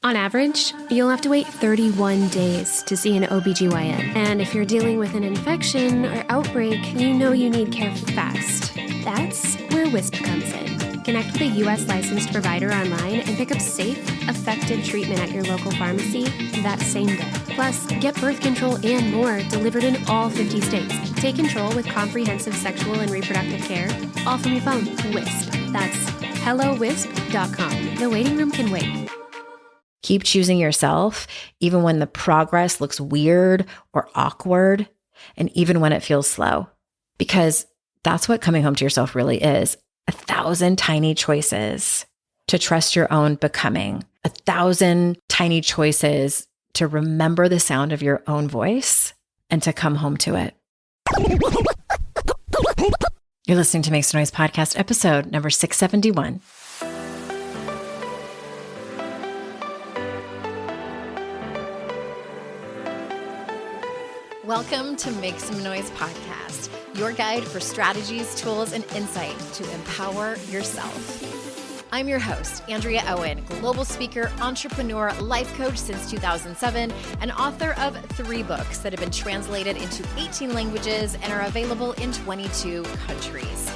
On average, you'll have to wait 31 days to see an OBGYN. And if you're dealing with an infection or outbreak, you know you need care fast. That's where Wisp comes in. Connect with a U.S. licensed provider online and pick up safe, effective treatment at your local pharmacy that same day. Plus, get birth control and more delivered in all 50 states. Take control with comprehensive sexual and reproductive care, all from your phone. Wisp. That's hellowisp.com. The waiting room can wait. Keep choosing yourself, even when the progress looks weird or awkward, and even when it feels slow, because that's what coming home to yourself really is. 1,000 tiny choices to trust your own becoming, 1,000 tiny choices to remember the sound of your own voice and to come home to it. You're listening to Make Some Noise podcast episode number 671. Welcome to Make Some Noise podcast, your guide for strategies, tools, and insight to empower yourself. I'm your host, Andrea Owen, global speaker, entrepreneur, life coach since 2007, and author of 3 books that have been translated into 18 languages and are available in 22 countries.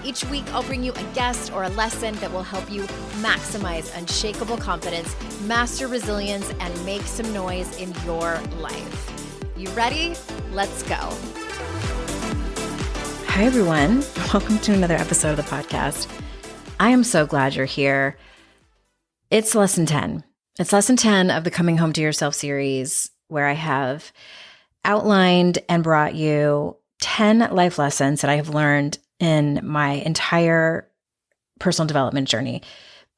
Each week, I'll bring you a guest or a lesson that will help you maximize unshakable confidence, master resilience, and make some noise in your life. You ready? Let's go. Hi, everyone. Welcome to another episode of the podcast. I am so glad you're here. It's lesson 10. It's lesson 10 of the Coming Home to Yourself series, where I have outlined and brought you 10 life lessons that I have learned in my entire personal development journey.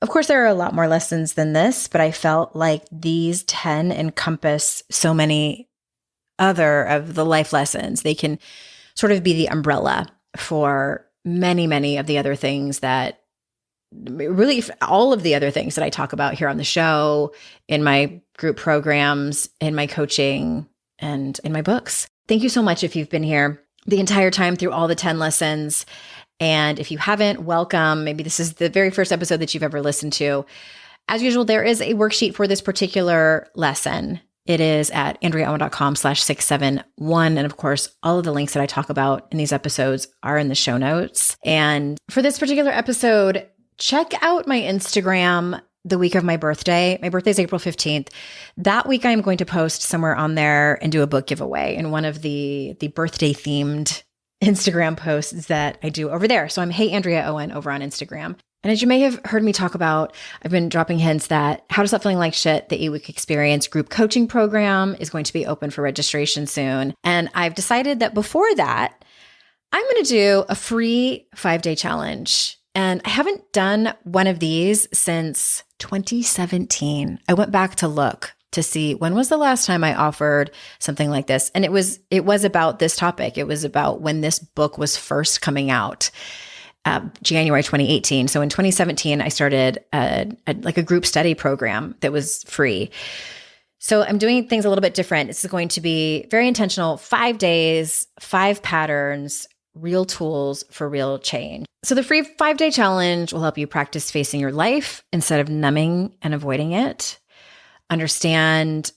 Of course, there are a lot more lessons than this, but I felt like these 10 encompass so many other of the life lessons. They can sort of be the umbrella for many, many of the other things that really all of the other things that I talk about here on the show, in my group programs, in my coaching, and in my books. Thank you so much if you've been here the entire time through all the 10 lessons. And if you haven't, welcome. Maybe this is the very first episode that you've ever listened to. As usual, there is a worksheet for this particular lesson. It is at andreaowen.com/671. And of course, all of the links that I talk about in these episodes are in the show notes. And for this particular episode, check out my Instagram the week of my birthday. My birthday is April 15th. That week, I'm going to post somewhere on there and do a book giveaway in one of the birthday themed Instagram posts that I do over there. So I'm Hey Andrea Owen over on Instagram. And as you may have heard me talk about, I've been dropping hints that How to Stop Feeling Like Shit, the 8-week experience group coaching program, is going to be open for registration soon. And I've decided that before that, I'm going to do a free 5-day challenge. And I haven't done one of these since 2017. I went back to look to see when was the last time I offered something like this. And it was about this topic. It was about when this book was first coming out. January 2018. So in 2017, I started a group study program that was free. So I'm doing things a little bit different. This is going to be very intentional, 5 days, 5 patterns, real tools for real change. So the free 5-day challenge will help you practice facing your life instead of numbing and avoiding it. Understand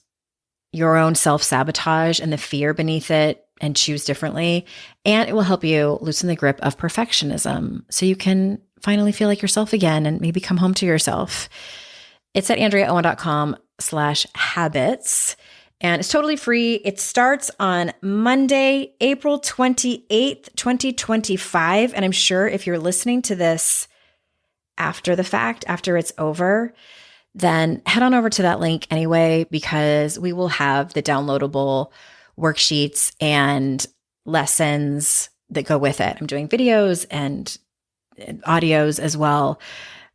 your own self-sabotage and the fear beneath it, and choose differently. And it will help you loosen the grip of perfectionism so you can finally feel like yourself again and maybe come home to yourself. It's at andreaowen.com/habits. And it's totally free. It starts on Monday, April 28th, 2025. And I'm sure if you're listening to this after the fact, after it's over, then head on over to that link anyway, because we will have the downloadable worksheets and lessons that go with it. I'm doing videos and audios as well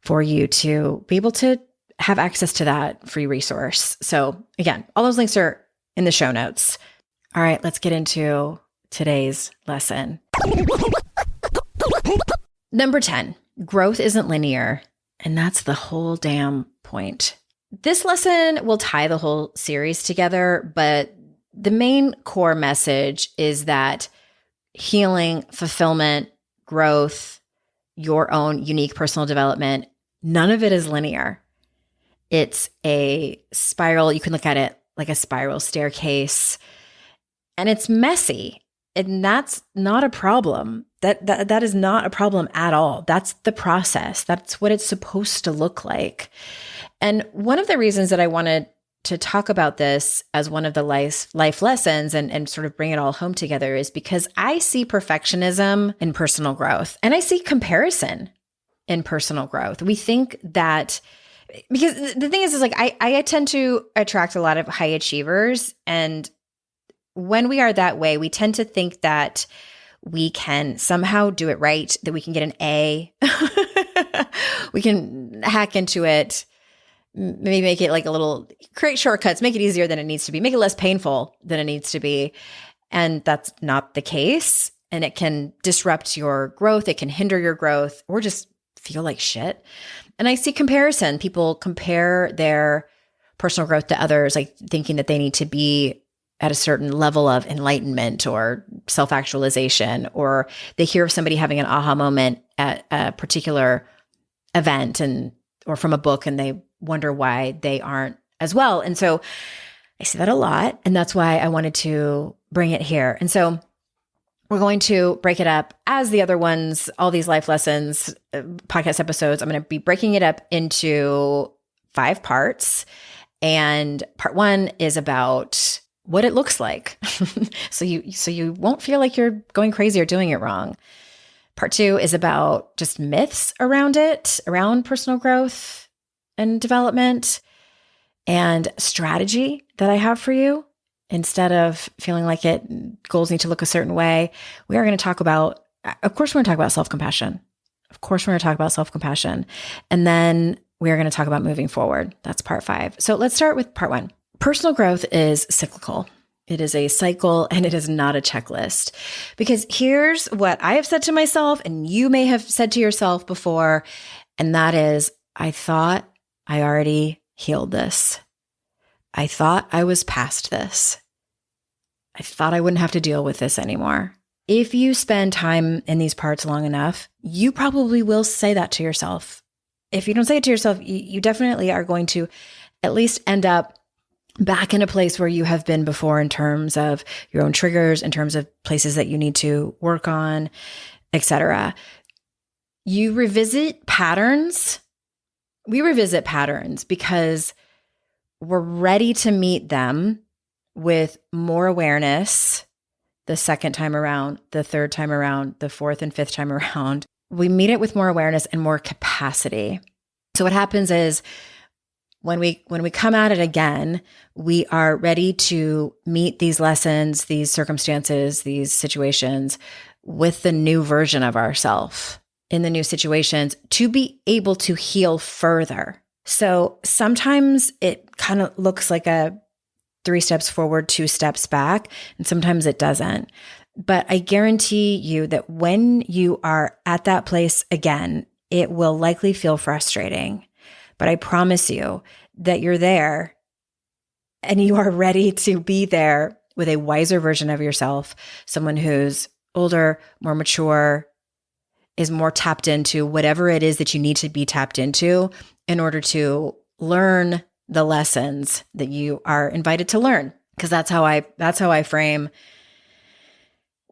for you to be able to have access to that free resource. So again, all those links are in the show notes. All right, let's get into today's lesson. Number 10, growth isn't linear. And that's the whole damn point. This lesson will tie the whole series together, but the main core message is that healing, fulfillment, growth, your own unique personal development, none of it is linear. It's a spiral. You can look at it like a spiral staircase, and it's messy. And that's not a problem. That is not a problem at all. That's the process. That's what it's supposed to look like. And one of the reasons that I wanted to talk about this as one of the life lessons and sort of bring it all home together is because I see perfectionism in personal growth, and I see comparison in personal growth. We think that, because the thing is like I tend to attract a lot of high achievers, and when we are that way, we tend to think that we can somehow do it right, that we can get an A. We can hack into it, maybe make it like a little, create shortcuts, make it easier than it needs to be, make it less painful than it needs to be. And that's not the case. And it can disrupt your growth. It can hinder your growth, or just feel like shit. And I see comparison. People compare their personal growth to others, like thinking that they need to be at a certain level of enlightenment or self-actualization, or they hear of somebody having an aha moment at a particular event or from a book, and they wonder why they aren't as well. And so I see that a lot, and that's why I wanted to bring it here. And so we're going to break it up as the other ones, all these life lessons, podcast episodes. I'm going to be breaking it up into 5 parts. And part 1 is about what it looks like. so you won't feel like you're going crazy or doing it wrong. Part 2 is about just myths around it, around personal growth and development, and strategy that I have for you. Instead of feeling like goals need to look a certain way, we are going to talk about, of course, we're going to talk about self-compassion. Of course, we're going to talk about self-compassion. And then we are going to talk about moving forward. That's part 5. So let's start with part 1. Personal growth is cyclical. It is a cycle, and it is not a checklist. Because here's what I have said to myself, and you may have said to yourself before, and that is, I thought I already healed this. I thought I was past this. I thought I wouldn't have to deal with this anymore. If you spend time in these parts long enough, you probably will say that to yourself. If you don't say it to yourself, you definitely are going to at least end up back in a place where you have been before in terms of your own triggers, in terms of places that you need to work on, etc. You revisit patterns. We revisit patterns because we're ready to meet them with more awareness the second time around, the third time around, the fourth and fifth time around. We meet it with more awareness and more capacity. So what happens is, when we come at it again, we are ready to meet these lessons, these circumstances, these situations with the new version of ourselves in the new situations to be able to heal further. So sometimes it kind of looks like a 3 steps forward, 2 steps back, and sometimes it doesn't. But I guarantee you that when you are at that place again, it will likely feel frustrating. But I promise you that you're there, and you are ready to be there with a wiser version of yourself, someone who's older, more mature, is more tapped into whatever it is that you need to be tapped into in order to learn the lessons that you are invited to learn. Because that's how I frame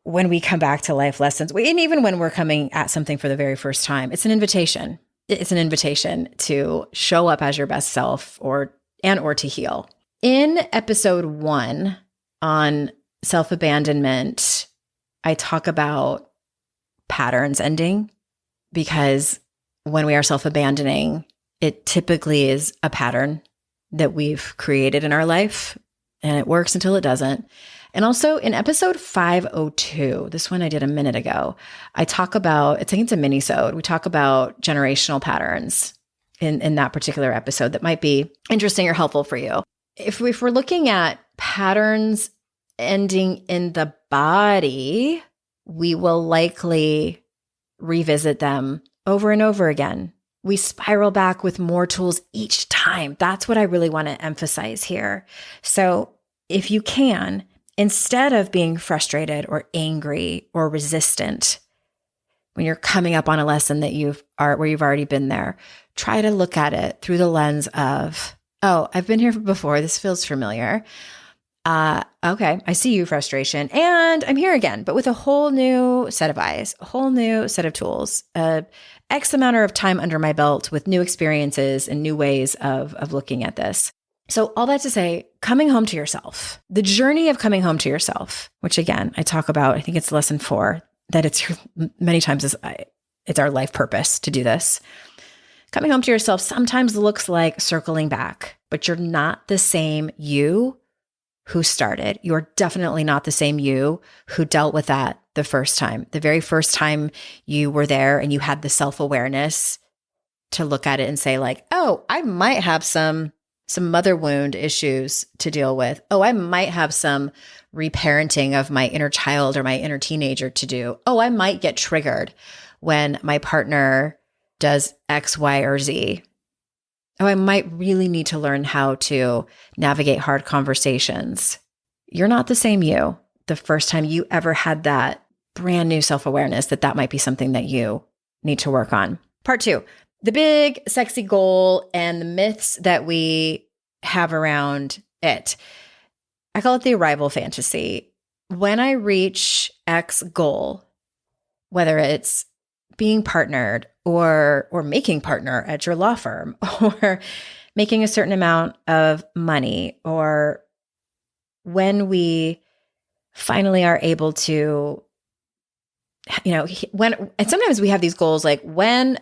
when we come back to life lessons. And even when we're coming at something for the very first time, it's an invitation. It's an invitation to show up as your best self or to heal. In episode 1 on self-abandonment, I talk about patterns ending, because when we are self-abandoning, it typically is a pattern that we've created in our life, and it works until it doesn't. And also in episode 502, this one I did a minute ago, I talk about, I think it's a mini-sode, we talk about generational patterns in that particular episode that might be interesting or helpful for you. If we're looking at patterns ending in the body, we will likely revisit them over and over again. We spiral back with more tools each time. That's what I really want to emphasize here. So if you can, instead of being frustrated or angry or resistant when you're coming up on a lesson that where you've already been there, try to look at it through the lens of, oh, I've been here before. This feels familiar. Okay, I see you, frustration, and I'm here again, but with a whole new set of eyes, a whole new set of tools, X amount of time under my belt with new experiences and new ways of looking at this. So all that to say, coming home to yourself, the journey of coming home to yourself, which again, I talk about, I think it's lesson 4, that it's many times it's our life purpose to do this. Coming home to yourself sometimes looks like circling back, but you're not the same you who started. You're definitely not the same you who dealt with that the first time. The very first time you were there and you had the self-awareness to look at it and say like, oh, I might have some mother wound issues to deal with. Oh, I might have some reparenting of my inner child or my inner teenager to do. Oh, I might get triggered when my partner does X, Y, or Z. Oh, I might really need to learn how to navigate hard conversations. You're not the same you the first time you ever had that brand new self-awareness that might be something that you need to work on. Part 2, the big sexy goal and the myths that we have around it. I call it the arrival fantasy. When I reach X goal, whether it's being partnered or making partner at your law firm or making a certain amount of money, or when we finally are able to, and sometimes we have these goals like when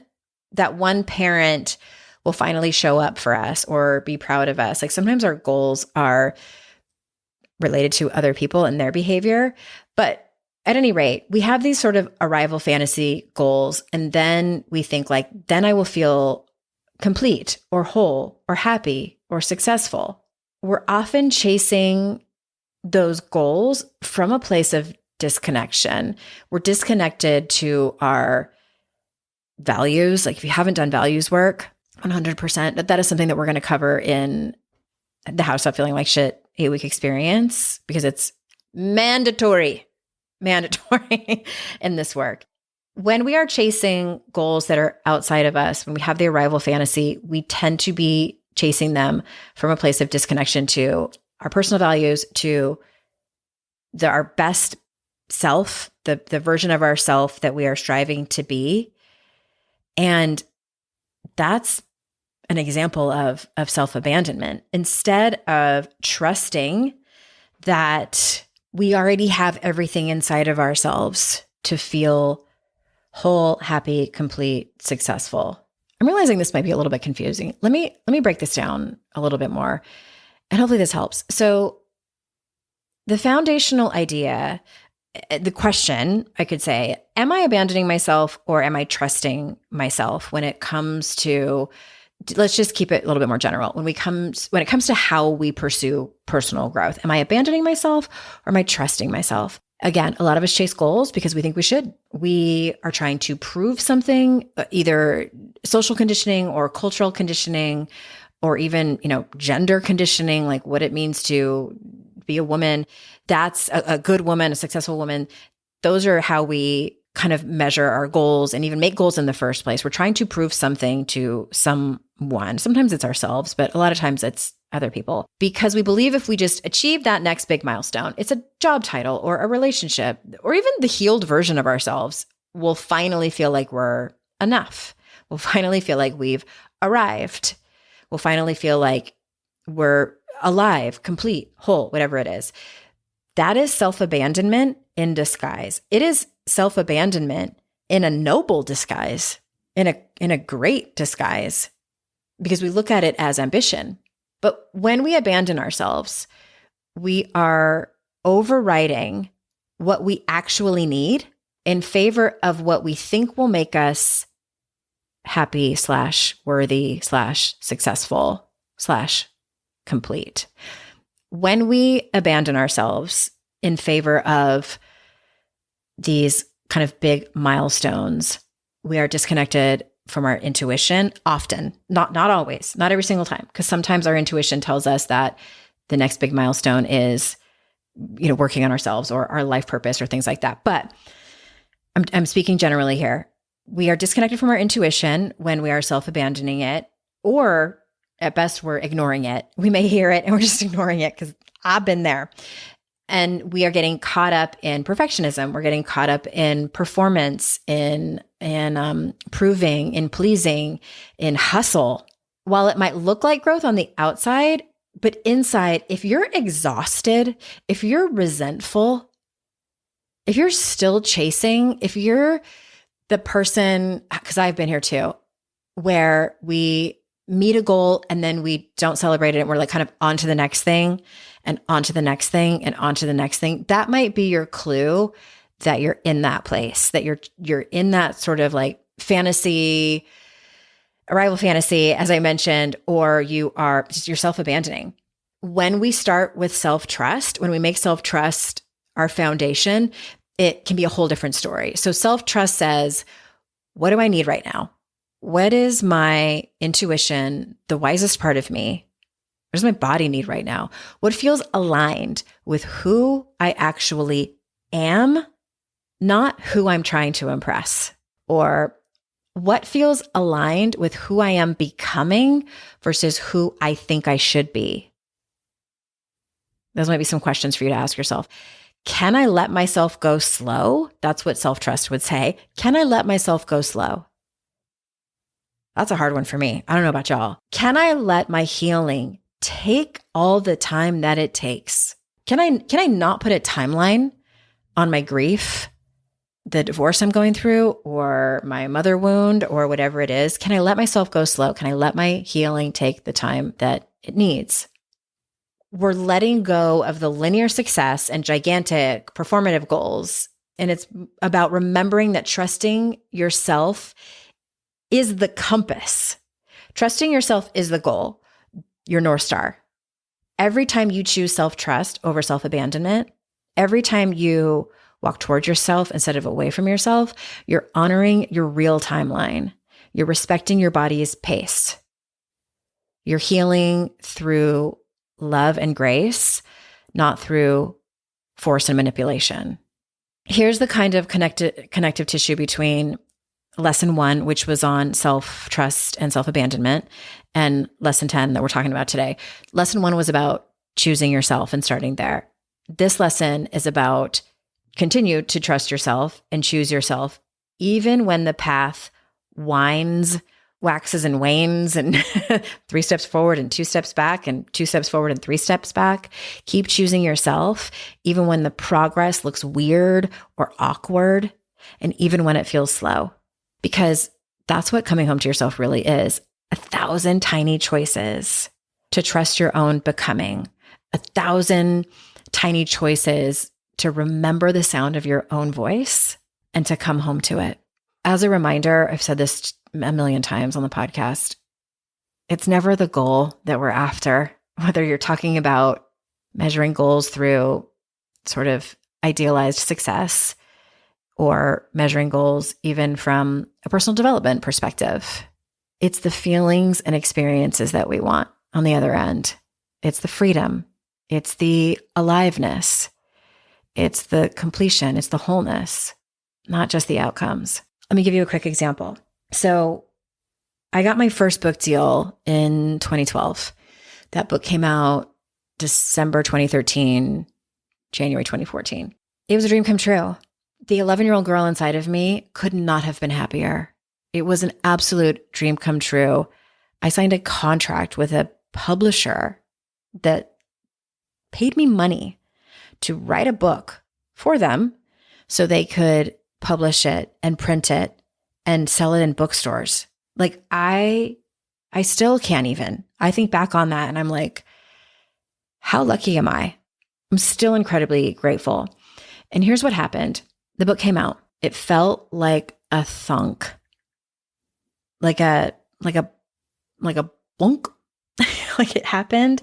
that one parent will finally show up for us or be proud of us. Like sometimes our goals are related to other people and their behavior, but at any rate, we have these sort of arrival fantasy goals, and then we think like, then I will feel complete or whole or happy or successful. We're often chasing those goals from a place of disconnection. We're disconnected to our values. Like if you haven't done values work, 100%, that is something that we're going to cover in the How to Stop Feeling Like Shit 8-week experience, because it's mandatory in this work. When we are chasing goals that are outside of us, when we have the arrival fantasy, we tend to be chasing them from a place of disconnection to our personal values, to our best self, the version of ourself that we are striving to be. And that's an example of self-abandonment. Instead of trusting that we already have everything inside of ourselves to feel whole, happy, complete, successful. I'm realizing this might be a little bit confusing. Let me break this down a little bit more, and hopefully this helps. So the foundational idea, the question, I could say, am I abandoning myself or am I trusting myself when it comes to, let's just keep it a little bit more general. When it comes to how we pursue personal growth, am I abandoning myself or am I trusting myself? Again, a lot of us chase goals because we think we should. We are trying to prove something, either social conditioning or cultural conditioning, or even, gender conditioning, like what it means to be a woman. That's a good woman, a successful woman. Those are how we kind of measure our goals and even make goals in the first place. We're trying to prove something to someone. Sometimes it's ourselves, but a lot of times it's other people, because we believe if we just achieve that next big milestone, it's a job title or a relationship or even the healed version of ourselves, we'll finally feel like we're enough. We'll finally feel like we've arrived. We'll finally feel like we're alive, complete, whole, whatever it is. That is self-abandonment in disguise. It is self-abandonment in a noble disguise, in a great disguise, because we look at it as ambition. But when we abandon ourselves, we are overriding what we actually need in favor of what we think will make us happy / worthy / successful / complete. When we abandon ourselves in favor of these kind of big milestones, we are disconnected from our intuition often, not always, not every single time, because sometimes our intuition tells us that the next big milestone is, working on ourselves or our life purpose or things like that. But I'm speaking generally here. We are disconnected from our intuition when we are self-abandoning it, or at best, we're ignoring it. We may hear it and we're just ignoring it because I've been there. And we are getting caught up in perfectionism. We're getting caught up in performance, in proving, in pleasing, in hustle. While it might look like growth on the outside, but inside, if you're exhausted, if you're resentful, if you're still chasing, if you're the person, because I've been here too, where we meet a goal and then we don't celebrate it and we're like kind of on to the next thing and on to the next thing and on to the next thing. That might be your clue that you're in that place, that you're in that sort of like fantasy, arrival fantasy, as I mentioned, or you're self-abandoning. When we start with self-trust, when we make self-trust our foundation, it can be a whole different story. So self-trust says, what do I need right now? What is my intuition, the wisest part of me? What does my body need right now? What feels aligned with who I actually am, not who I'm trying to impress? Or what feels aligned with who I am becoming versus who I think I should be? Those might be some questions for you to ask yourself. Can I let myself go slow? That's what self-trust would say. Can I let myself go slow? That's a hard one for me. I don't know about y'all. Can I let my healing take all the time that it takes? Can I not put a timeline on my grief, the divorce I'm going through, or my mother wound, or whatever it is? Can I let myself go slow? Can I let my healing take the time that it needs? We're letting go of the linear success and gigantic performative goals. And it's about remembering that trusting yourself is the compass. Trusting yourself is the goal, your North Star. Every time you choose self-trust over self-abandonment, every time you walk towards yourself instead of away from yourself, you're honoring your real timeline. You're respecting your body's pace. You're healing through love and grace, not through force and manipulation. Here's the kind of connective tissue between lesson 1, which was on self-trust and self-abandonment, and lesson 10 that we're talking about today. Lesson 1 was about choosing yourself and starting there. This lesson is about continue to trust yourself and choose yourself, even when the path winds, waxes and wanes, and 3 steps forward and 2 steps back and 2 steps forward and 3 steps back. Keep choosing yourself, even when the progress looks weird or awkward, and even when it feels slow, because that's what coming home to yourself really is. 1,000 tiny choices to trust your own becoming, 1,000 tiny choices to remember the sound of your own voice and to come home to it. As a reminder, I've said this a million times on the podcast, it's never the goal that we're after, whether you're talking about measuring goals through sort of idealized success or measuring goals even from a personal development perspective. It's the feelings and experiences that we want on the other end. It's the freedom. It's the aliveness. It's the completion. It's the wholeness, not just the outcomes. Let me give you a quick example. So I got my first book deal in 2012. That book came out December 2013, January 2014. It was a dream come true. The 11-year-old girl inside of me could not have been happier. It was an absolute dream come true. I signed a contract with a publisher that paid me money to write a book for them so they could publish it and print it and sell it in bookstores. Like I still can't even. I think back on that and I'm like, how lucky am I? I'm still incredibly grateful. And here's what happened. The book came out. It felt like a thunk, like a blunk, like it happened.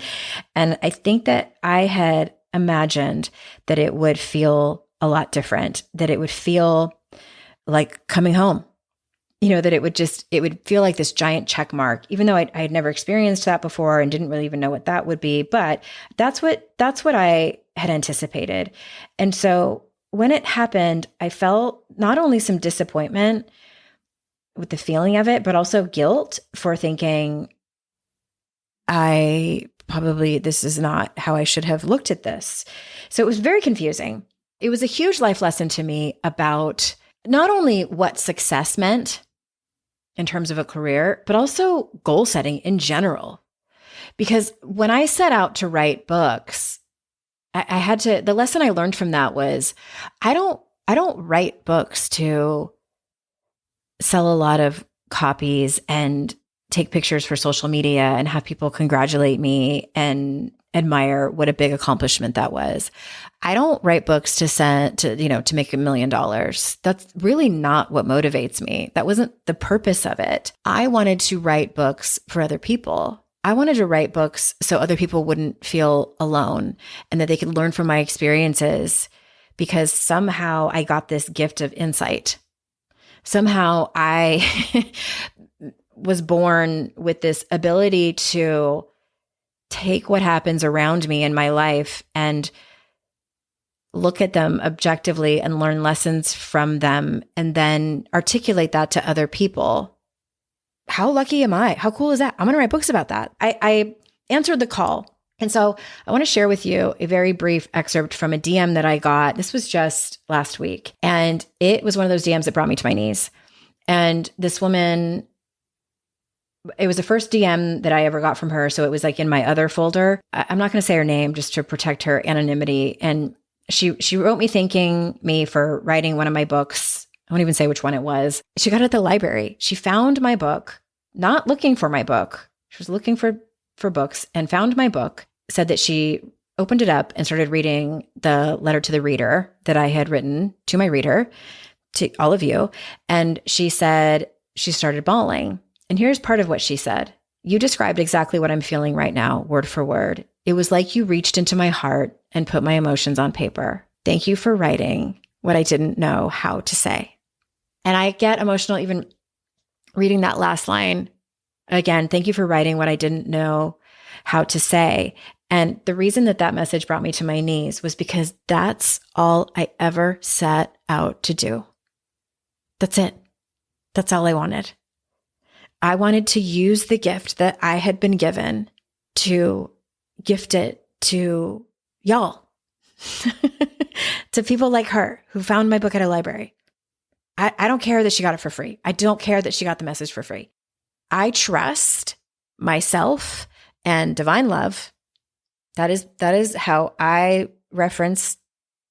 And I think that I had imagined that it would feel a lot different, that it would feel like coming home, that it would feel like this giant check mark, even though I had never experienced that before and didn't really even know what that would be. But that's what I had anticipated. And so when it happened, I felt not only some disappointment with the feeling of it, but also guilt for thinking, this is not how I should have looked at this. So it was very confusing. It was a huge life lesson to me about not only what success meant in terms of a career, but also goal setting in general. Because when I set out to write books, I had to, the lesson I learned from that was, I don't write books to sell a lot of copies and take pictures for social media and have people congratulate me and admire what a big accomplishment that was. I don't write books to make $1 million. That's really not what motivates me. That wasn't the purpose of it. I wanted to write books for other people. I wanted to write books so other people wouldn't feel alone and that they could learn from my experiences, because somehow I got this gift of insight. Somehow I was born with this ability to take what happens around me in my life and look at them objectively and learn lessons from them, and then articulate that to other people. How lucky am I? How cool is that? I'm going to write books about that. I answered the call. And so I want to share with you a very brief excerpt from a DM that I got. This was just last week. And it was one of those DMs that brought me to my knees. And this woman, it was the first DM that I ever got from her. So it was like in my other folder. I'm not going to say her name just to protect her anonymity. And she wrote me thanking me for writing one of my books. I won't even say which one it was. She got it at the library. She found my book, not looking for my book. She was looking for books and found my book, said that she opened it up and started reading the letter to the reader that I had written to my reader, to all of you. And she said she started bawling. And here's part of what she said. You described exactly what I'm feeling right now, word for word. It was like you reached into my heart and put my emotions on paper. Thank you for writing what I didn't know how to say. And I get emotional even reading that last line. Again, thank you for writing what I didn't know how to say. And the reason that message brought me to my knees was because that's all I ever set out to do. That's it. That's all I wanted. I wanted to use the gift that I had been given to gift it to y'all, to people like her who found my book at a library. I don't care that she got it for free. I don't care that she got the message for free. I trust myself and divine love. That is how I reference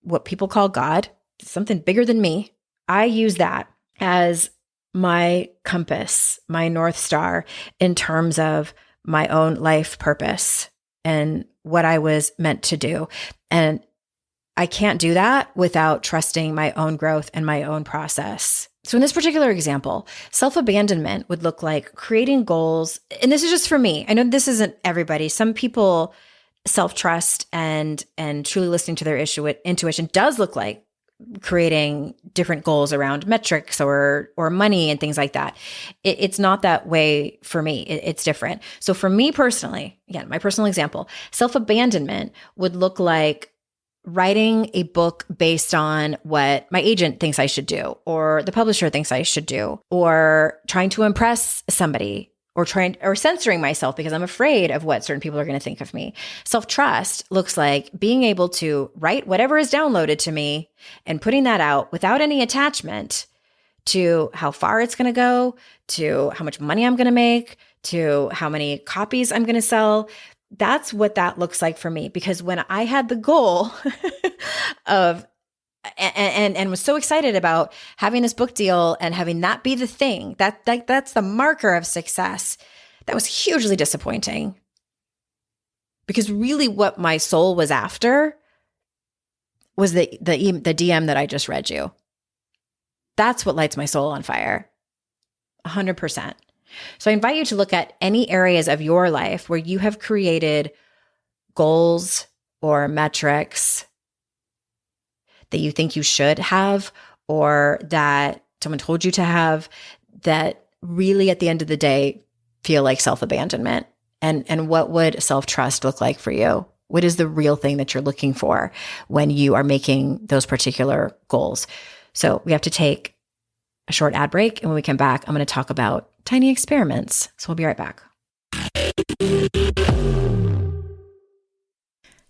what people call God, something bigger than me. I use that as my compass, my North Star in terms of my own life purpose and what I was meant to do. And I can't do that without trusting my own growth and my own process. So in this particular example, self-abandonment would look like creating goals. And this is just for me. I know this isn't everybody. Some people self-trust and truly listening to their intuition does look like creating different goals around metrics or money and things like that. It's not that way for me. It's different. So for me personally, again, my personal example, self-abandonment would look like writing a book based on what my agent thinks I should do, or the publisher thinks I should do, or trying to impress somebody, or censoring myself because I'm afraid of what certain people are going to think of me. Self-trust looks like being able to write whatever is downloaded to me and putting that out without any attachment to how far it's going to go, to how much money I'm going to make, to how many copies I'm going to sell. That's what that looks like for me. Because when I had the goal of and was so excited about having this book deal and having that be the thing, that's the marker of success, that was hugely disappointing. Because really what my soul was after was the DM that I just read you. That's what lights my soul on fire. 100%. So I invite you to look at any areas of your life where you have created goals or metrics that you think you should have, or that someone told you to have, that really at the end of the day feel like self-abandonment. And what would self-trust look like for you? What is the real thing that you're looking for when you are making those particular goals? So we have to take a short ad break. And when we come back, I'm going to talk about tiny experiments. So we'll be right back.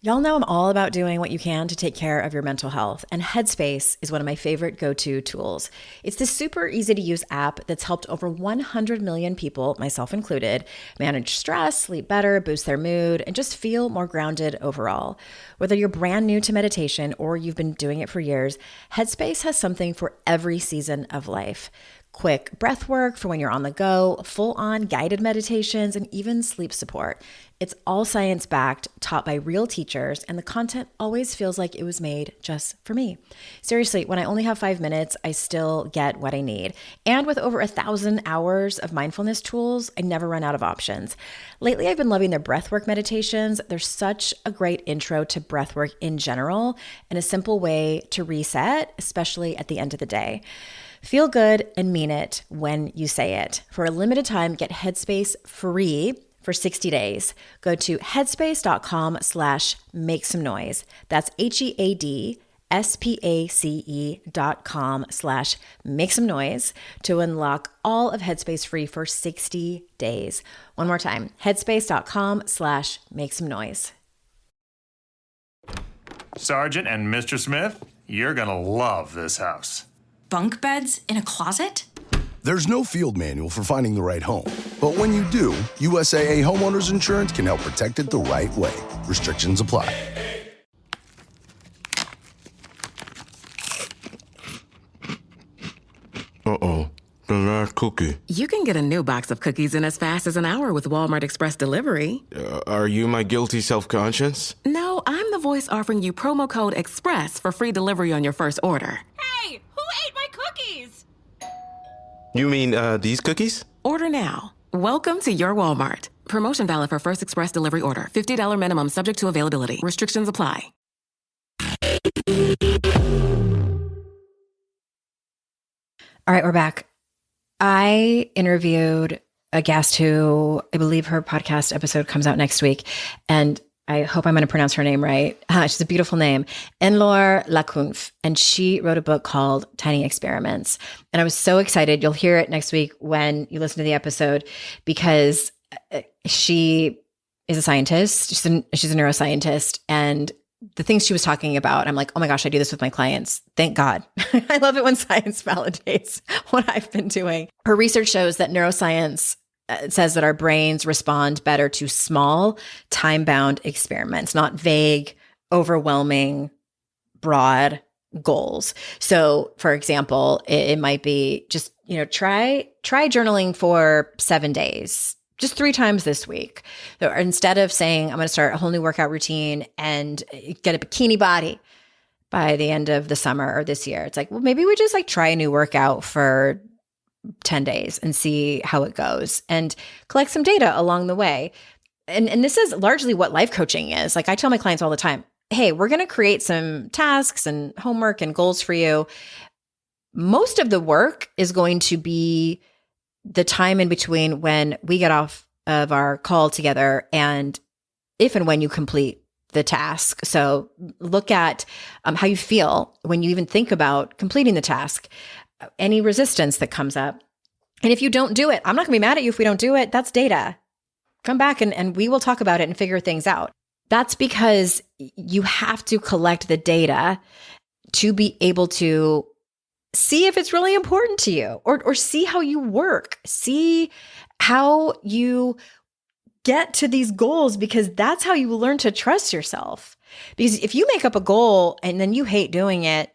Y'all know I'm all about doing what you can to take care of your mental health, and Headspace is one of my favorite go-to tools. It's this super easy to use app that's helped over 100 million people, myself included, manage stress, sleep better, boost their mood, and just feel more grounded overall. Whether you're brand new to meditation or you've been doing it for years, Headspace has something for every season of life. Quick breath work for when you're on the go, full-on guided meditations, and even sleep support. It's all science-backed, taught by real teachers, and the content always feels like it was made just for me. Seriously, when I only have 5 minutes, I still get what I need. And with over 1,000 hours of mindfulness tools, I never run out of options. Lately, I've been loving their breathwork meditations. They're such a great intro to breathwork in general and a simple way to reset, especially at the end of the day. Feel good and mean it when you say it. For a limited time, get Headspace free for 60 days. Go to headspace.com/make-some-noise. That's HEADSPACE.com/make-some-noise to unlock all of Headspace free for 60 days. One more time, headspace.com/make-some-noise. Sergeant and Mr. Smith, you're gonna love this house. Bunk beds in a closet? There's no field manual for finding the right home. But when you do, USAA Homeowners Insurance can help protect it the right way. Restrictions apply. Uh-oh, the last cookie. You can get a new box of cookies in as fast as an hour with Walmart Express Delivery. Are you my guilty self-conscience? No, I'm the voice offering you promo code EXPRESS for free delivery on your first order. Hey, who ate my cookies? You mean, these cookies? Order now. Welcome to your Walmart. Promotion valid for first express delivery order. $50 minimum subject to availability. Restrictions apply. All right, we're back. I interviewed a guest who I believe her podcast episode comes out next week. And I hope I'm going to pronounce her name right. She's a beautiful name, Enlor Lacunf, and she wrote a book called Tiny Experiments. And I was so excited. You'll hear it next week when you listen to the episode, because she is a scientist. She's a neuroscientist, and the things she was talking about, I'm like, oh my gosh, I do this with my clients. Thank God. I love it when science validates what I've been doing. Her research shows that neuroscience says that our brains respond better to small, time-bound experiments, not vague, overwhelming, broad goals. So, for example, it might be just, try journaling for 7 days, just 3 times this week. So instead of saying, I'm going to start a whole new workout routine and get a bikini body by the end of the summer or this year, it's like, well, maybe we just try a new workout for 10 days and see how it goes and collect some data along the way. And this is largely what life coaching is. I tell my clients all the time, hey, we're going to create some tasks and homework and goals for you. Most of the work is going to be the time in between when we get off of our call together and if and when you complete the task. So look at how you feel when you even think about completing the task. Any resistance that comes up. And if you don't do it, I'm not going to be mad at you if we don't do it. That's data. Come back and we will talk about it and figure things out. That's because you have to collect the data to be able to see if it's really important to you or see how you work, see how you get to these goals, because that's how you learn to trust yourself. Because if you make up a goal and then you hate doing it,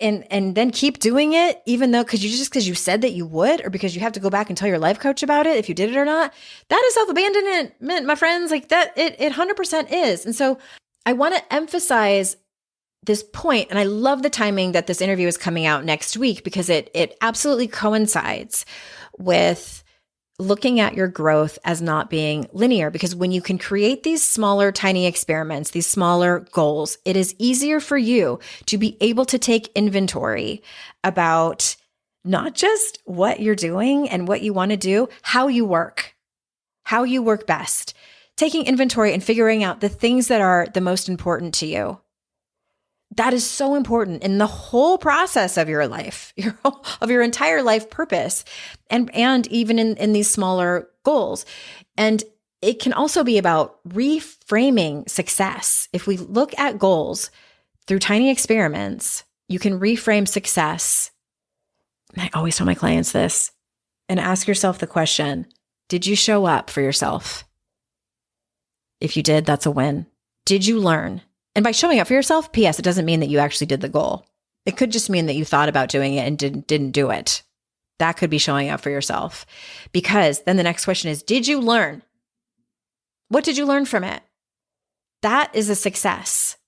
and then keep doing it, even though because you said that you would, or because you have to go back and tell your life coach about it if you did it or not, that is self-abandonment, my friends. That it 100% is. And so I want to emphasize this point, and I love the timing that this interview is coming out next week, because it absolutely coincides with looking at your growth as not being linear. Because when you can create these smaller, tiny experiments, these smaller goals, it is easier for you to be able to take inventory about not just what you're doing and what you want to do, how you work best. taking inventory and figuring out the things that are the most important to you. That is so important in the whole process of your life, of your entire life purpose, and even in these smaller goals. And it can also be about reframing success. If we look at goals through tiny experiments, you can reframe success. And I always tell my clients this, and ask yourself the question, did you show up for yourself? If you did, that's a win. Did you learn? And by showing up for yourself, P.S., it doesn't mean that you actually did the goal. It could just mean that you thought about doing it and didn't do it. That could be showing up for yourself. Because then the next question is, did you learn? What did you learn from it? That is a success.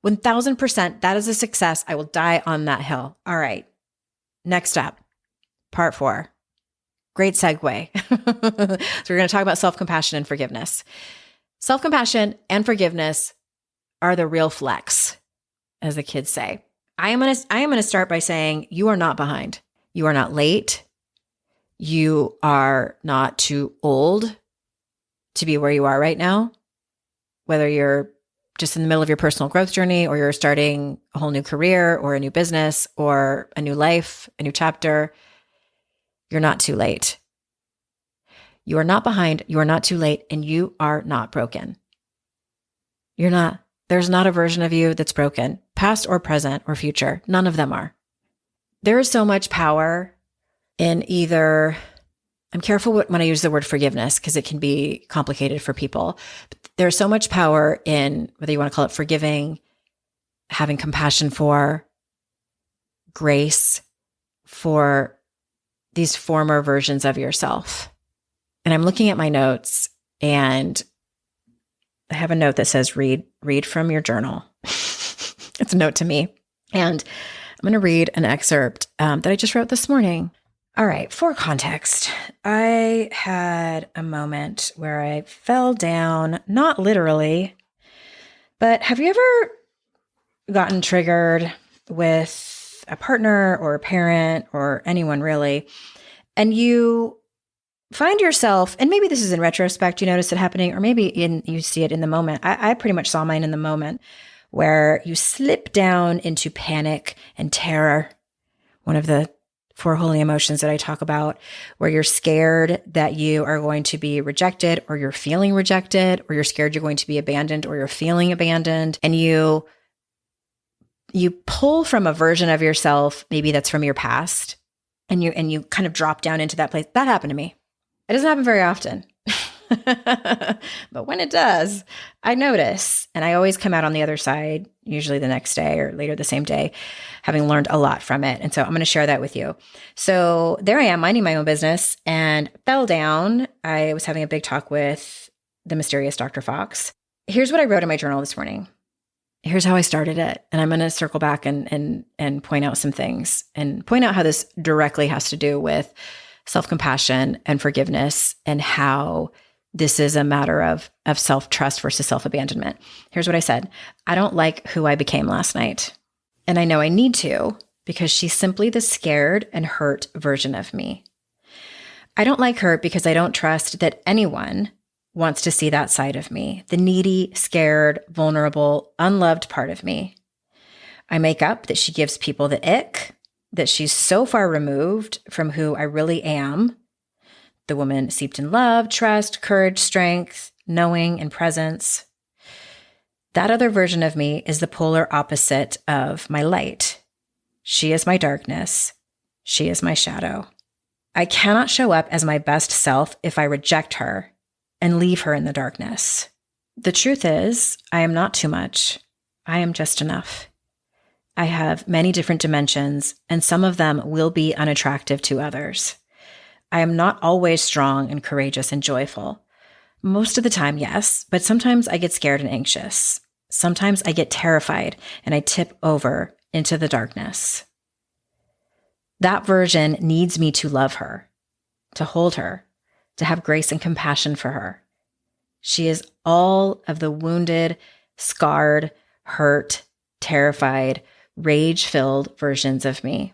1000%, that is a success. I will die on that hill. All right. Next up, part 4. Great segue. So we're going to talk about self-compassion and forgiveness. Self-compassion and forgiveness are the real flex, as the kids say. I am going to start by saying you are not behind. You are not late. You are not too old to be where you are right now. Whether you're just in the middle of your personal growth journey, or you're starting a whole new career or a new business or a new life, a new chapter, you're not too late. You are not behind. You are not too late, and you are not broken. You're not. There's not a version of you that's broken, past or present or future. None of them are. There is so much power in either, I'm careful when I use the word forgiveness because it can be complicated for people. But there's so much power in whether you want to call it forgiving, having compassion for, grace for these former versions of yourself. And I'm looking at my notes, and I have a note that says, read from your journal. It's a note to me. And I'm going to read an excerpt that I just wrote this morning. All right. For context, I had a moment where I fell down, not literally, but have you ever gotten triggered with a partner or a parent or anyone really, and you find yourself, and maybe this is in retrospect, you notice it happening, or maybe you see it in the moment. I pretty much saw mine in the moment, where you slip down into panic and terror, one of the 4 holy emotions that I talk about, where you're scared that you are going to be rejected, or you're feeling rejected, or you're scared you're going to be abandoned, or you're feeling abandoned, and you pull from a version of yourself, maybe that's from your past, and you kind of drop down into that place. That happened to me. It doesn't happen very often, but when it does, I notice, and I always come out on the other side, usually the next day or later the same day, having learned a lot from it. And so I'm going to share that with you. So there I am, minding my own business, and fell down. I was having a big talk with the mysterious Dr. Fox. Here's what I wrote in my journal this morning. Here's how I started it. And I'm going to circle back and point out some things, and point out how this directly has to do with self-compassion and forgiveness, and how this is a matter of self-trust versus self-abandonment. Here's what I said. I don't like who I became last night. And I know I need to, because she's simply the scared and hurt version of me. I don't like her because I don't trust that anyone wants to see that side of me, the needy, scared, vulnerable, unloved part of me. I make up that she gives people the ick, that she's so far removed from who I really am, the woman steeped in love, trust, courage, strength, knowing, and presence. That other version of me is the polar opposite of my light. She is my darkness. She is my shadow. I cannot show up as my best self if I reject her and leave her in the darkness. The truth is, I am not too much. I am just enough. I have many different dimensions, and some of them will be unattractive to others. I am not always strong and courageous and joyful. Most of the time, yes, but sometimes I get scared and anxious. Sometimes I get terrified and I tip over into the darkness. That version needs me to love her, to hold her, to have grace and compassion for her. She is all of the wounded, scarred, hurt, terrified, rage-filled versions of me,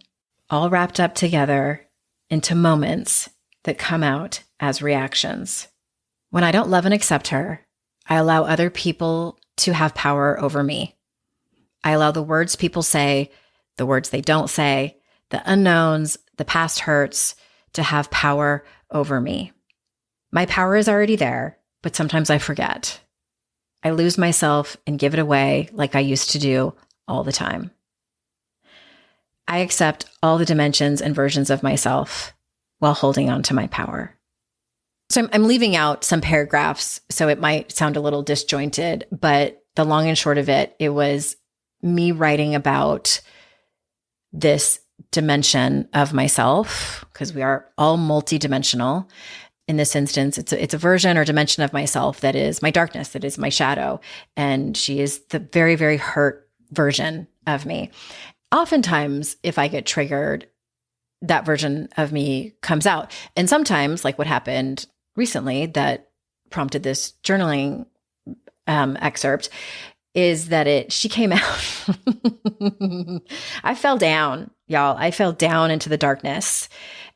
all wrapped up together into moments that come out as reactions. When I don't love and accept her, I allow other people to have power over me. I allow the words people say, the words they don't say, the unknowns, the past hurts to have power over me. My power is already there, but sometimes I forget. I lose myself and give it away like I used to do all the time. I accept all the dimensions and versions of myself while holding on to my power. So I'm leaving out some paragraphs, so it might sound a little disjointed, but the long and short of it, it was me writing about this dimension of myself, because we are all multidimensional. In this instance, it's a version or dimension of myself that is my darkness, that is my shadow. And she is the very, very hurt version of me. Oftentimes, if I get triggered, that version of me comes out. And sometimes, like what happened recently that prompted this journaling excerpt, is that she came out. I fell down, y'all. I fell down into the darkness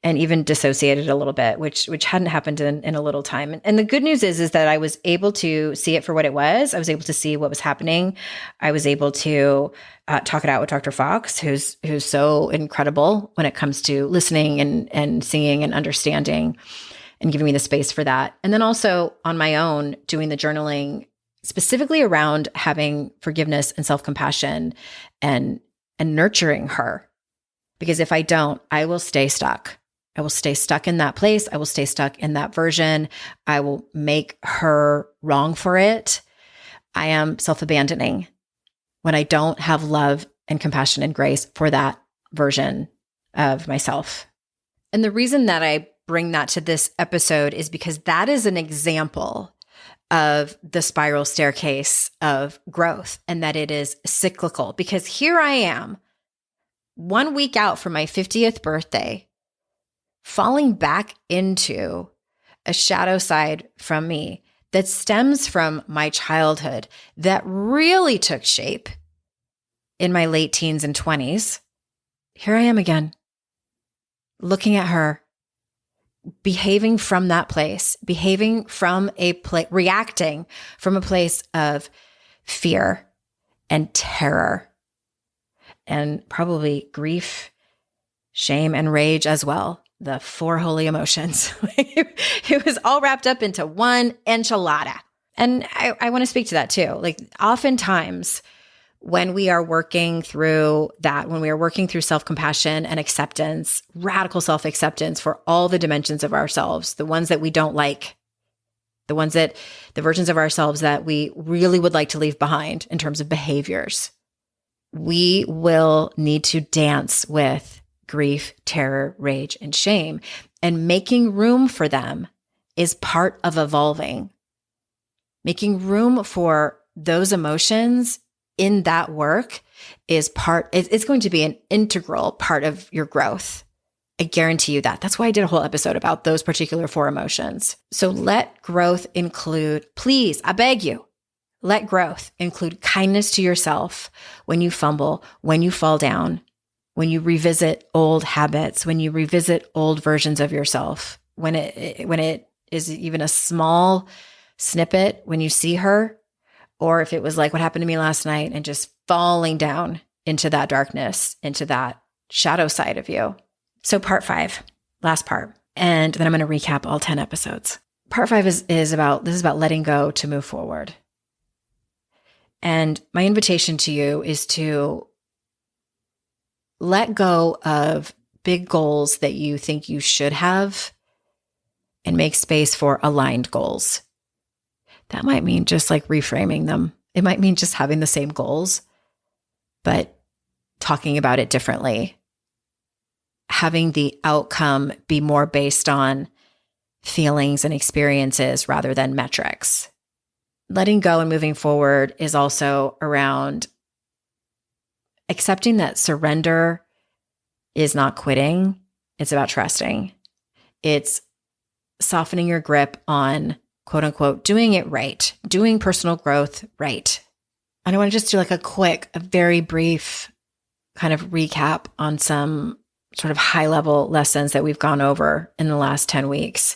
and even dissociated a little bit, which hadn't happened in a little time. And the good news is that I was able to see it for what it was. I was able to see what was happening. I was able to talk it out with Dr. Fox, who's so incredible when it comes to listening and seeing and understanding and giving me the space for that. And then also on my own, doing the journaling specifically around having forgiveness and self-compassion and nurturing her. Because if I don't, I will stay stuck. I will stay stuck in that place. I will stay stuck in that version. I will make her wrong for it. I am self-abandoning when I don't have love and compassion and grace for that version of myself. And the reason that I bring that to this episode is because that is an example of the spiral staircase of growth, and that it is cyclical. Because here I am, 1 week out from my 50th birthday, falling back into a shadow side from me that stems from my childhood that really took shape in my late teens and 20s. Here I am again, looking at her, behaving from that place, behaving from reacting from a place of fear and terror and probably grief, shame, and rage as well. The 4 holy emotions. It was all wrapped up into one enchilada. And I want to speak to that too. Like oftentimes when we are working through that, when we are working through self-compassion and acceptance, radical self-acceptance for all the dimensions of ourselves, the ones that we don't like, the versions of ourselves that we really would like to leave behind in terms of behaviors, we will need to dance with grief, terror, rage, and shame. And making room for them is part of evolving. Making room for those emotions in that work is it's going to be an integral part of your growth. I guarantee you that. That's why I did a whole episode about those particular 4 emotions. So let growth include, please, I beg you, let growth include kindness to yourself when you fumble, when you fall down, when you revisit old habits, when you revisit old versions of yourself, when it is even a small snippet, when you see her, or if it was like what happened to me last night and just falling down into that darkness, into that shadow side of you. So part 5, last part, and then I'm going to recap all 10 episodes. Part 5 is about letting go to move forward. And my invitation to you is to let go of big goals that you think you should have and make space for aligned goals. That might mean just like reframing them. It might mean just having the same goals, but talking about it differently. Having the outcome be more based on feelings and experiences rather than metrics. Letting go and moving forward is also around accepting that surrender is not quitting. It's about trusting. It's softening your grip on, quote unquote, doing it right, doing personal growth right. And I want to just do like a very brief kind of recap on some sort of high level lessons that we've gone over in the last 10 weeks.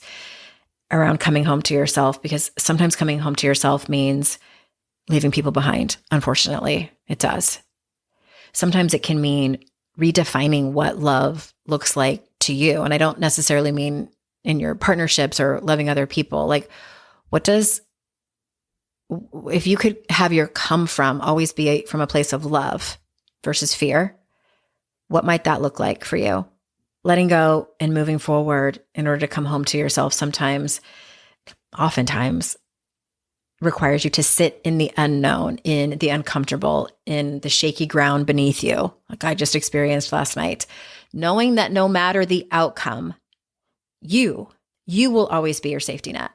around coming home to yourself, because sometimes coming home to yourself means leaving people behind. Unfortunately, it does. Sometimes it can mean redefining what love looks like to you. And I don't necessarily mean in your partnerships or loving other people. Like, if you could have your come from always be from a place of love versus fear, what might that look like for you? Letting go and moving forward in order to come home to yourself oftentimes requires you to sit in the unknown, in the uncomfortable, in the shaky ground beneath you, like I just experienced last night, knowing that no matter the outcome, you will always be your safety net.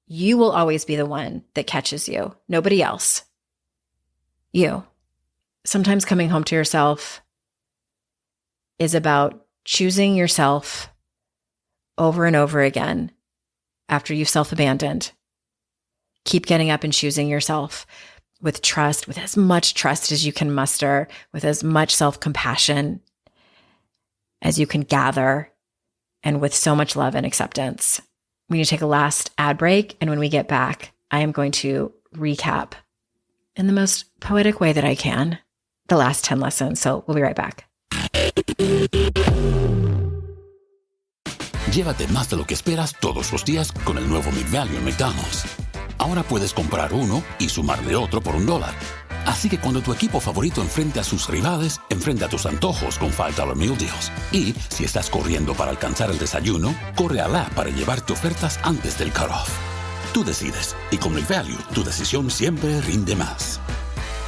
You will always be the one that catches you, nobody else. You. Sometimes coming home to yourself is about choosing yourself over and over again after you've self-abandoned. Keep getting up and choosing yourself with trust, with as much trust as you can muster, with as much self-compassion as you can gather, and with so much love and acceptance. We need to take a last ad break, and when we get back, I am going to recap in the most poetic way that I can the last 10 lessons. So we'll be right back. Llévate más de lo que esperas todos los días con el nuevo McValue en McDonald's. Ahora puedes comprar uno y sumarle otro por $1. Así que cuando tu equipo favorito enfrente a sus rivales, enfrenta a tus antojos con $5 Meal Deals. Y si estás corriendo para alcanzar el desayuno, corre al app para llevarte ofertas antes del cutoff. Tú decides, y con McValue, tu decisión siempre rinde más.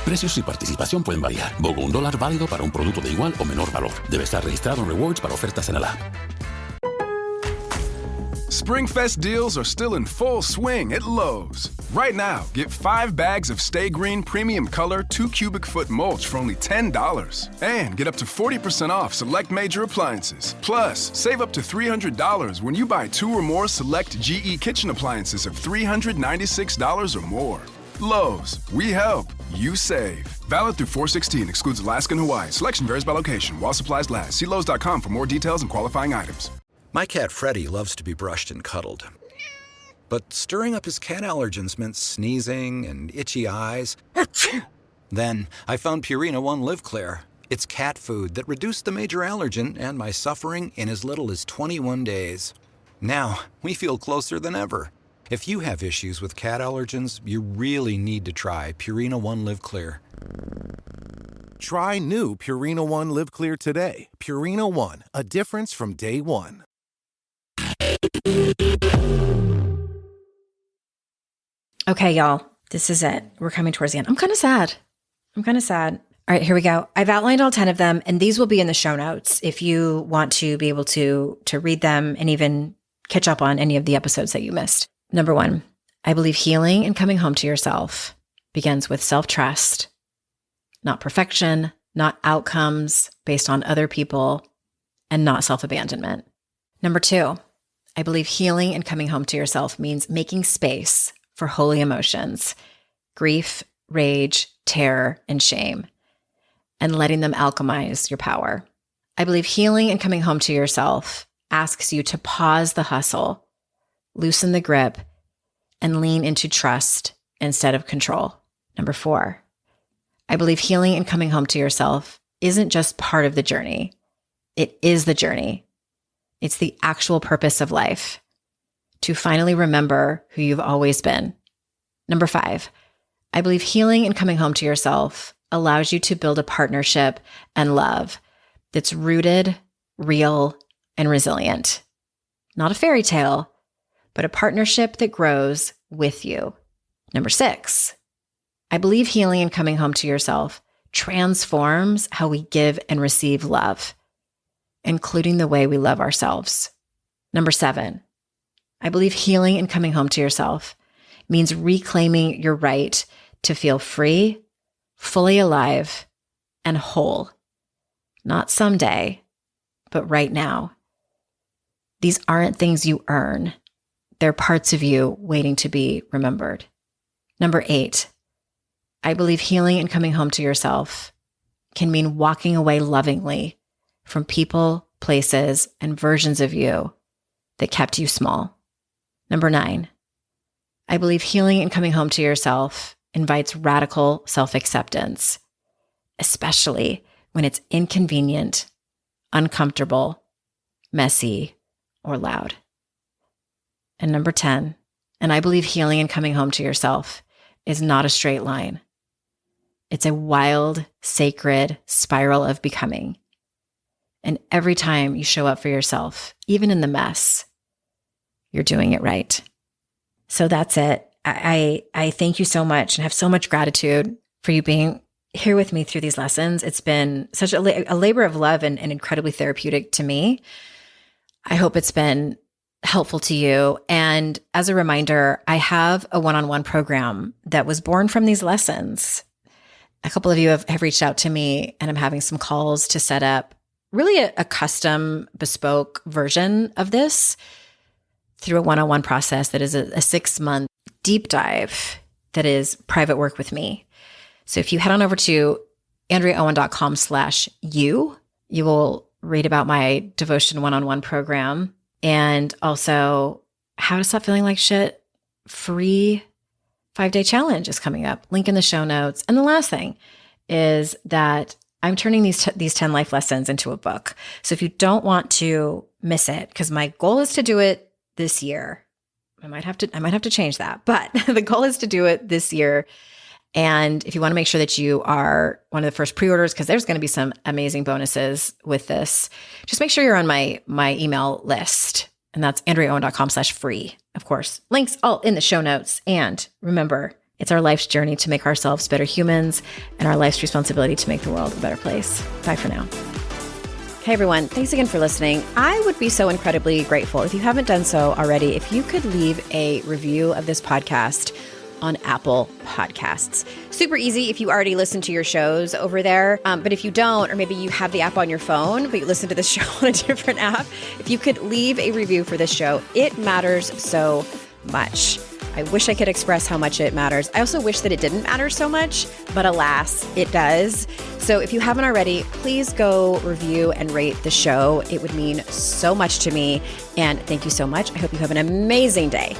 Precios y participación pueden variar. BOGO $1 válido para un producto de igual o menor valor. Debe estar registrado en Rewards para ofertas en el app. Springfest deals are still in full swing at Lowe's. Right now, get 5 bags of Stay Green Premium Color 2 cubic foot mulch for only $10. And get up to 40% off select major appliances. Plus, save up to $300 when you buy 2 or more select GE kitchen appliances of $396 or more. Lowe's, we help, you save. Valid through 4/16, excludes Alaska and Hawaii. Selection varies by location while supplies last. See Lowe's.com for more details and qualifying items. My cat Freddie loves to be brushed and cuddled. But stirring up his cat allergens meant sneezing and itchy eyes. Then I found Purina One Live Clear. It's cat food that reduced the major allergen and my suffering in as little as 21 days. Now, we feel closer than ever. If you have issues with cat allergens, you really need to try Purina One Live Clear. Try new Purina One Live Clear today. Purina One, a difference from day one. Okay, y'all, this is it. We're coming towards the end. I'm kind of sad. All right, here we go. I've outlined all 10 of them, and these will be in the show notes if you want to be able to read them and even catch up on any of the episodes that you missed. Number 1, I believe healing and coming home to yourself begins with self-trust, not perfection, not outcomes based on other people, and not self-abandonment. Number 2, I believe healing and coming home to yourself means making space for holy emotions, grief, rage, terror, and shame, and letting them alchemize your power. I believe healing and coming home to yourself asks you to pause the hustle, loosen the grip, and lean into trust instead of control. Number 4, I believe healing and coming home to yourself isn't just part of the journey. It is the journey. It's the actual purpose of life, to finally remember who you've always been. Number 5, I believe healing and coming home to yourself allows you to build a partnership and love that's rooted, real, and resilient. Not a fairy tale, but a partnership that grows with you. Number 6, I believe healing and coming home to yourself transforms how we give and receive love, including the way we love ourselves. Number 7, I believe healing and coming home to yourself means reclaiming your right to feel free, fully alive, and whole. Not someday, but right now. These aren't things you earn. They're parts of you waiting to be remembered. Number 8, I believe healing and coming home to yourself can mean walking away lovingly from people, places, and versions of you that kept you small. Number 9, I believe healing and coming home to yourself invites radical self-acceptance, especially when it's inconvenient, uncomfortable, messy, or loud. And number 10, and I believe healing and coming home to yourself is not a straight line. It's a wild, sacred spiral of becoming. And every time you show up for yourself, even in the mess, you're doing it right. So that's it. I thank you so much and have so much gratitude for you being here with me through these lessons. It's been such a labor of love and incredibly therapeutic to me. I hope it's been helpful to you. And as a reminder, I have a one-on-one program that was born from these lessons. A couple of you have reached out to me, and I'm having some calls to set up really a custom, bespoke version of this through a one-on-one process that is a 6-month deep dive that is private work with me. So if you head on over to AndreaOwen.com/you, you will read about my devotion one-on-one program, and also how to stop feeling like shit. Free 5-day challenge is coming up. Link in the show notes. And the last thing is that I'm turning these 10 life lessons into a book. So if you don't want to miss it, because my goal is to do it this year. I might have to change that, but the goal is to do it this year. And if you want to make sure that you are one of the first pre-orders, because there's going to be some amazing bonuses with this, just make sure you're on my email list. And that's AndreaOwen.com/free. Of course, links all in the show notes. And remember, it's our life's journey to make ourselves better humans and our life's responsibility to make the world a better place. Bye for now. Hey everyone, thanks again for listening. I would be so incredibly grateful if you haven't done so already, if you could leave a review of this podcast on Apple Podcasts. Super easy if you already listen to your shows over there. But if you don't, or maybe you have the app on your phone, but you listen to the show on a different app, if you could leave a review for this show, it matters so much. I wish I could express how much it matters. I also wish that it didn't matter so much, but alas, it does. So if you haven't already, please go review and rate the show. It would mean so much to me. And thank you so much. I hope you have an amazing day.